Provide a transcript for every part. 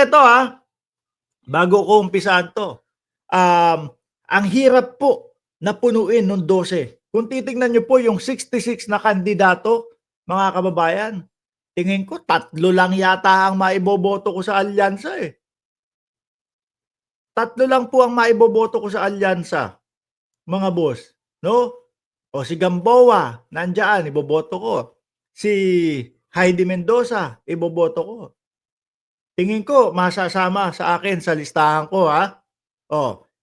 eto bago ko umpisahan 'to, ang hirap po na punuin nung 12. Kung titignan niyo po yung 66 na kandidato, mga kababayan, tingin ko 3 lang yata ang maiboboto ko sa alyansa, eh. 3 lang po ang maiboboto ko sa alyansa, mga boss, 'no? O si Gamboa, nandiyan, iboboto ko. Si Heidi Mendoza, iboboto ko. Tingin ko masasama sa akin sa listahan ko,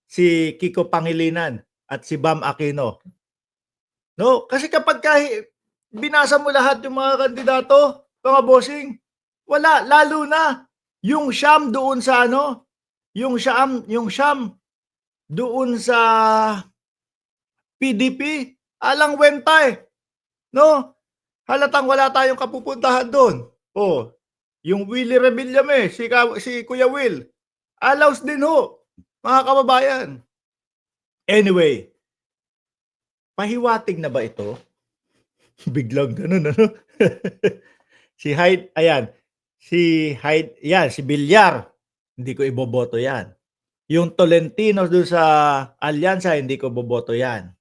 si Kiko Pangilinan at si Bam Aquino. 'No, kasi kapagka binasa mo lahat yung mga kandidato, mga bossing, wala, lalo na yung siyam doon sa ano, yung siyam doon sa PDP, alang wenta, 'no? Halatang wala tayong kapupuntahan do'n. Oh, yung Willie Revillame, si Kuya Will, alaws din ho, mga kababayan. Anyway, pahiwatig na ba ito? Biglang gano'n ano? Si Hyde, ayan, si Hyde, yan, si Villar, hindi ko iboboto yan. Yung Tolentino do'n sa alyansa, hindi ko boboto yan.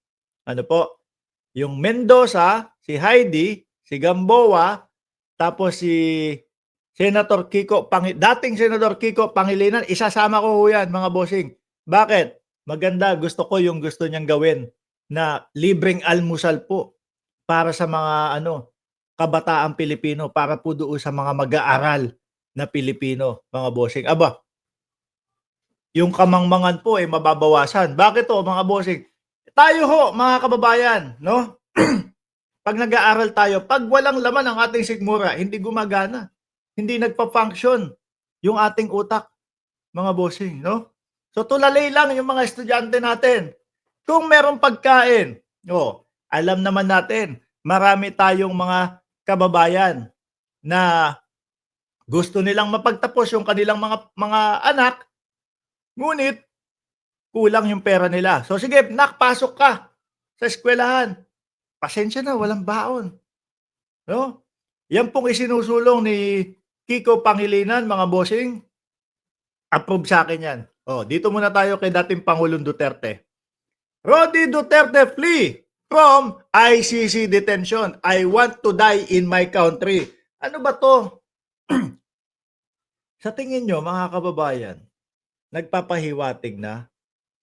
Ano po, yung Mendoza, si Heidi, si Gamboa, tapos si dating Senador Kiko Pangilinan, isasama ko ho yan, mga bossing. Bakit? Maganda, gusto ko yung gusto niyang gawin na libreng almusal po para sa mga kabataang Pilipino, para po doon sa mga mag-aaral na Pilipino, mga bossing. Aba, yung kamangmangan po ay mababawasan. Bakit to, mga bossing? Tayo ho, mga kababayan, no? Pag nag-aaral tayo, pag walang laman ang ating sikmura, hindi gumagana. Hindi nagpa-function yung ating utak, mga bossing, no? So tulalay lang yung mga estudyante natin. Kung merong pagkain, alam naman natin, marami tayong mga kababayan na gusto nilang mapagtapos yung kanilang mga anak, ngunit kulang yung pera nila. So sige, nak, pasok ka sa eskwelahan. Pasensya na, walang baon, no? Yan pong isinusulong ni Kiko Pangilinan, mga bossing, approve sa akin yan. Dito muna tayo kay dating Pangulong Duterte. Rodi Duterte flee from ICC detention. I want to die in my country. Ano ba to? Sa tingin nyo, mga kababayan, nagpapahiwatig na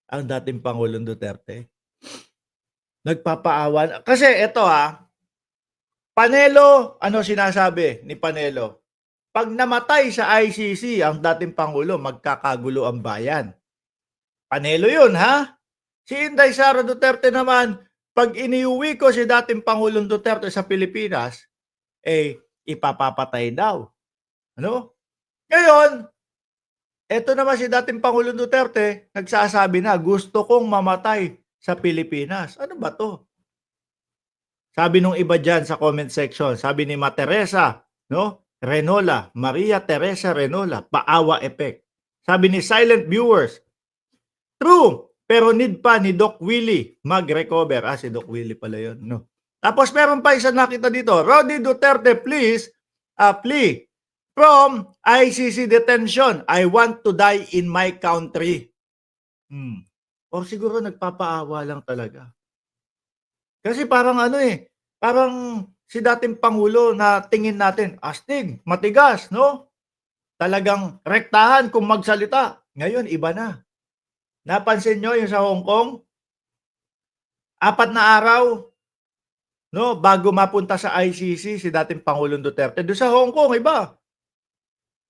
ang dating Pangulong Duterte? Nagpapaawan? Kasi ito Panelo, ano sinasabi ni Panelo? Pag namatay sa ICC ang dating Pangulo, magkakagulo ang bayan. Panelo yun, ha? Si Inday Sara Duterte naman, pag iniuwi ko si dating Pangulong Duterte sa Pilipinas, ipapapatay daw. Ano? Ngayon, eto naman si dating Pangulong Duterte, nagsasabi na, gusto kong mamatay sa Pilipinas. Ano ba to? Sabi nung iba dyan sa comment section, sabi ni Teresa, no? Renola, Maria Teresa Renola, paawa effect. Sabi ni Silent Viewers, true, pero need pa ni Doc Willie mag-recover. Si Doc Willie pala yun, no? Tapos meron pa isa nakita dito, Rodi Duterte, please, plea from ICC detention. I want to die in my country. O siguro nagpapaawa lang talaga. Kasi parang parang si dating Pangulo na tingin natin, astig, matigas, no? Talagang rektahan kung magsalita. Ngayon, iba na. Napansin nyo yung sa Hong Kong? 4 na araw, no, bago mapunta sa ICC si dating Pangulong Duterte. Doon sa Hong Kong, iba.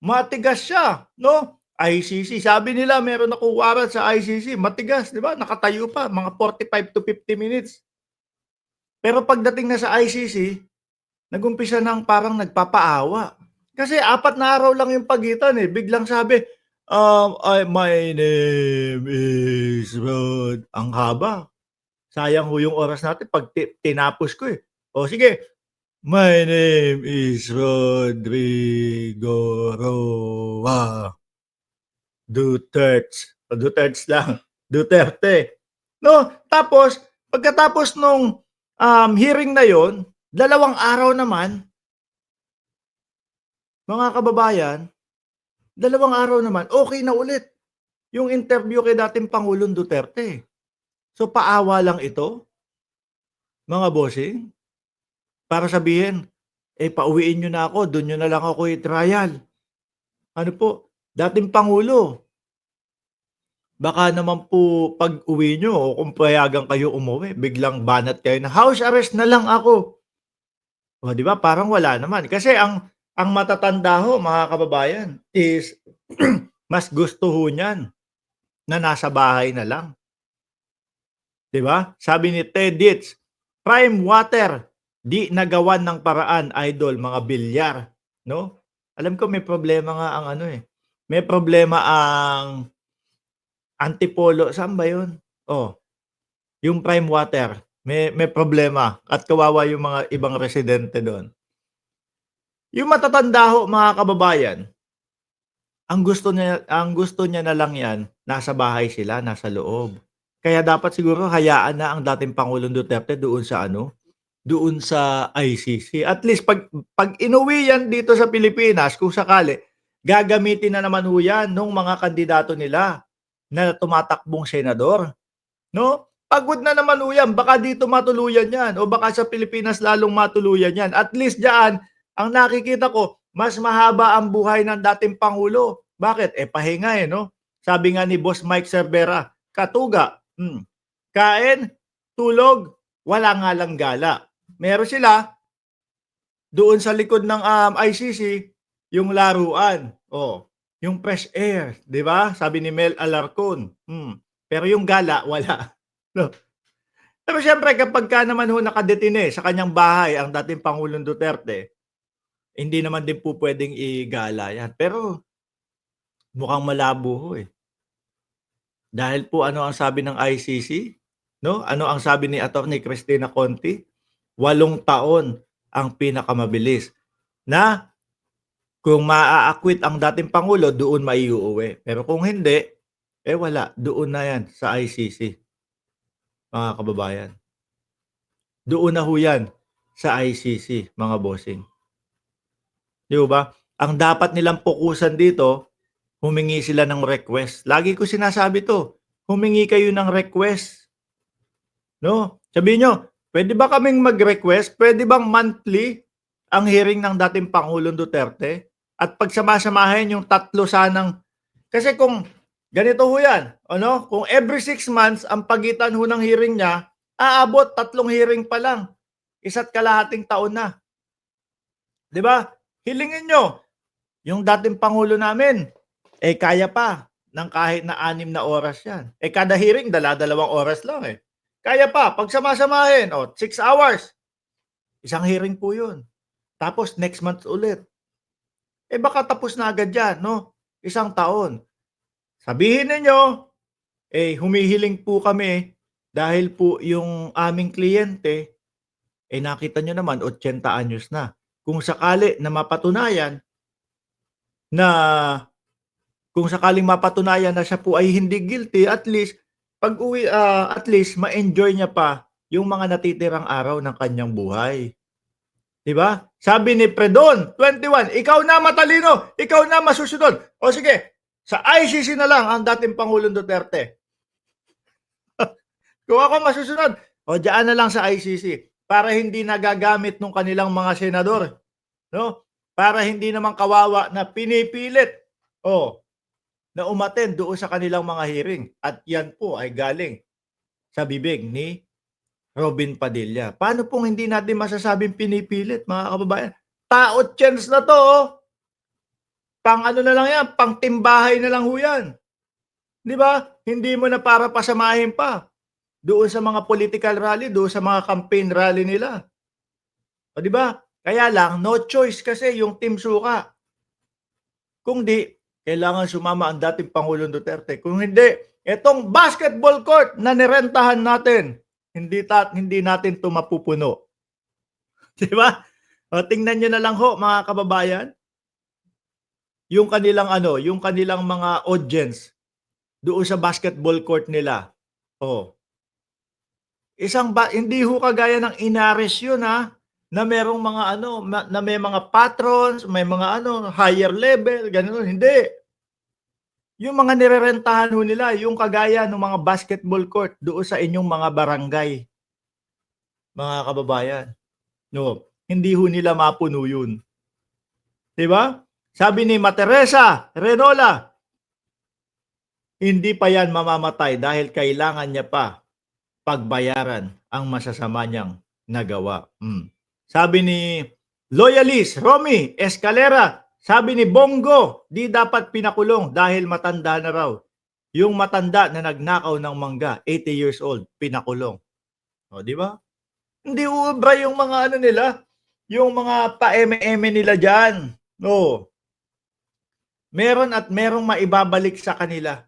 Matigas siya, no? ICC, sabi nila meron akong warrant sa ICC, matigas, di ba? Nakatayo pa, mga 45 to 50 minutes. Pero pagdating na sa ICC, nagumpisa ng parang nagpapaawa. Kasi 4 na araw lang yung pagitan Biglang sabi, my name is Rod. Ang haba. Sayang ho yung oras natin pag tinapos ko O sige, my name is Rodrigo Roa Duterte. Duterte lang. Duterte. No, tapos, pagkatapos nung hearing na yon, 2 araw naman, mga kababayan, Dalawang araw naman, okey na ulit yung interview kay dating Pangulong Duterte. So, paawa lang ito, mga bossing, para sabihin, pauwiin niyo na ako, dun niyo na lang ako i-trial. Ano po, dating Pangulo, baka naman po pag-uwi niyo o kung payagan kayo umuwi, biglang banat kayo na, "House arrest na lang ako." Oh, 'di ba parang wala naman. Kasi ang matatanda ho mga kababayan is mas gusto ho niyan na nasa bahay na lang, 'di ba? Sabi ni Ted Dietz, "Prime water, di nagawan ng paraan idol mga bilyar." 'No? Alam ko may problema nga ang ano, may problema ang Antipolo, saan ba 'yun? Oh, yung Prime water may problema at kawawa yung mga ibang residente do'n. Yung matatanda ho mga kababayan, ang gusto niya na lang 'yan, nasa bahay sila, nasa loob. Kaya dapat siguro hayaan na ang dating Pangulong Duterte doon sa ano, doon sa ICC. At least 'pag inuwi 'yan dito sa Pilipinas kung sakali, gagamitin na naman ho 'yan nung mga kandidato nila na tumatakbong senador, 'no? Pagod na naman ho 'yan, baka dito matuluyan 'yan o baka sa Pilipinas lalong matuluyan 'yan. At least diyaan, ang nakikita ko, mas mahaba ang buhay ng dating pangulo. Bakit? Pahinga, 'no? Sabi nga ni Boss Mike Cervera, "Katuga, kain, tulog, wala nga lang gala." Meron sila doon sa likod ng, ICC, yung laruan, yung fresh air, 'di ba? Sabi ni Mel Alarcon, pero yung gala wala, 'no? Pero siyempre kapagka naman ho nakadetine sa kanyang bahay ang dating Pangulong Duterte, hindi naman din po puwedeng igala 'yan. Pero mukhang malabo ho, Dahil po ano ang sabi ng ICC, 'no? Ano ang sabi ni Attorney Cristina Conti? 8 taon ang pinakamabilis na kung maa-acquit ang dating pangulo, doon maiuuwi. Pero kung hindi, wala, doon na 'yan sa ICC, mga kababayan. Doon na ho 'yan sa ICC, mga bossing. 'Di ho ba? Ang dapat nilang fokusan dito, humingi sila ng request. Lagi ko sinasabi 'to, humingi kayo ng request, 'no? Sabihin niyo, "Puwede ba kaming mag-request? Puwede bang monthly ang hearing ng dating Pangulong Duterte at pagsama-samahin yung 3 sanang." Kasi kung ganito ho 'yan, ano, kung every 6 months ang pagitan ho ng hearing niya, aabot 3 hearing pa lang, 1.5 taon na, 'di ba? Hilingin niyo, yung dating pangulo namin, kaya pa ng kahit na 6 na oras 'yan. Kada hearing dala-dalawang oras lang, Kaya pa pagsama-samahin, 6 hours, isang hearing po 'yun. Tapos next month ulit. Baka tapos na agad 'yan, 'no, 1 taon. Sabihin ninyo, humihiling po kami dahil po yung aming kliyente, nakita niyo naman 80 anyos na. Kung sakali na mapatunayan na kung sakaling mapatunayan na siya po ay hindi guilty, at least pag-uwi, at least ma-enjoy niya pa yung mga natitirang araw ng kanyang buhay, 'di ba? Sabi ni Predon 21, "Ikaw na matalino, ikaw na masusunod." O sige, sa ICC na lang ang dating Pangulong Duterte. Kung ako masusunod, diyaan na lang sa ICC para hindi nagagamit nung kanilang mga senador, 'no? Para hindi naman kawawa na pinipilit, na umattend doon sa kanilang mga hearing at yan po ay galing sa bibig ni Robin Padilla. Paano pong hindi natin masasabing pinipilit, mga kababayan? Tao chance na 'to, pang-ano na lang yan, pang-timbahay na lang ho yan, 'di ba? Hindi mo na para pasamahin pa doon sa mga political rally, doon sa mga campaign rally nila. O 'di ba? Kaya lang no choice kasi yung Team Suka. Kung di, kailangan sumama ang dating Pangulong Duterte. Kung hindi, etong basketball court na nirentahan natin, hindi natin 'to mapupuno. 'Di ba? O tingnan niyo na lang ho mga kababayan, yung kanilang ano, yung kanilang mga audience doon sa basketball court nila. Oh, hindi ho kagaya ng Inares yun, na merong mga ano, na may mga patrons, may mga ano, higher level, gano'n. Hindi. Yung mga nirerentahan ho nila, yung kagaya ng mga basketball court doon sa inyong mga barangay, mga kababayan. No, hindi ho nila mapuno yun. 'Di ba? Sabi ni Materesa Renola, hindi pa yan mamamatay dahil kailangan niya pa pagbayaran ang masasama niyang nagawa. Sabi ni Loyalist Romy Escalera, sabi ni Bongo, di dapat pinakulong dahil matanda na raw. Yung matanda na nagnakaw ng mangga, 80 years old, pinakulong. O, di ba? Hindi uubra yung mga ano nila, yung mga pa-eme-eme nila dyan. No. Meron at merong maibabalik sa kanila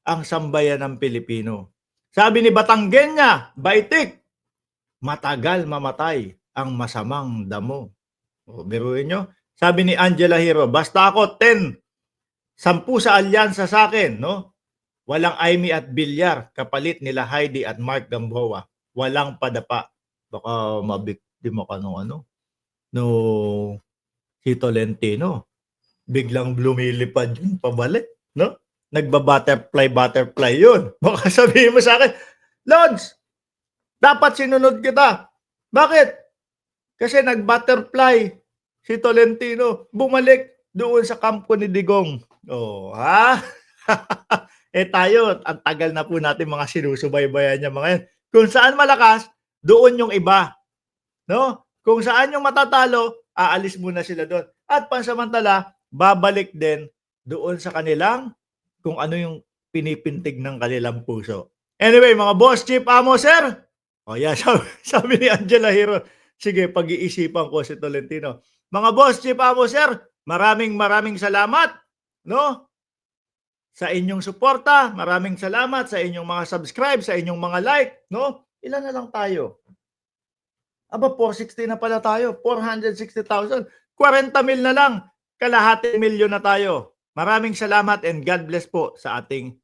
ang sambayan ng Pilipino. Sabi ni Batanggenya, Baitik, matagal mamatay ang masamang damo. O, biruin nyo. Sabi ni Angela Hero, basta ako 10, 10 sa alyansa sa akin, no? Walang Aimee at Bilyar, kapalit nila Heidi at Mark Gamboa. Walang padapa. Baka mabiktima ka nung ano, no si Tolentino. Biglang lumilipad yun pabalik, no? Nagba-butterfly yun. Baka sabihin mo sa akin, Lods, dapat sinunod kita. Bakit? Kasi nag-butterfly si Tolentino. Bumalik doon sa kampo ni Digong. Oh, ha? Eh tayo, ang tagal na po natin mga sinusubaybayan niya mga yan. Kung saan malakas, doon yung iba. No? Kung saan yung matatalo, aalis muna sila doon. At pansamantala, babalik din doon sa kanilang kung ano yung pinipintig ng kanilang puso. Anyway, mga boss, chief, amo, sir. O yan, sabi ni Angela Hero. Sige, pag-iisipan ko si Tolentino. Mga boss, chief, amo, sir, maraming salamat. No? Sa inyong suporta, maraming salamat sa inyong mga subscribe, sa inyong mga like, no? Ilan na lang tayo? Aba, 460 na pala tayo. 460,000. 40 mil na lang. Kalahati milyon na tayo. Maraming salamat and God bless po sa ating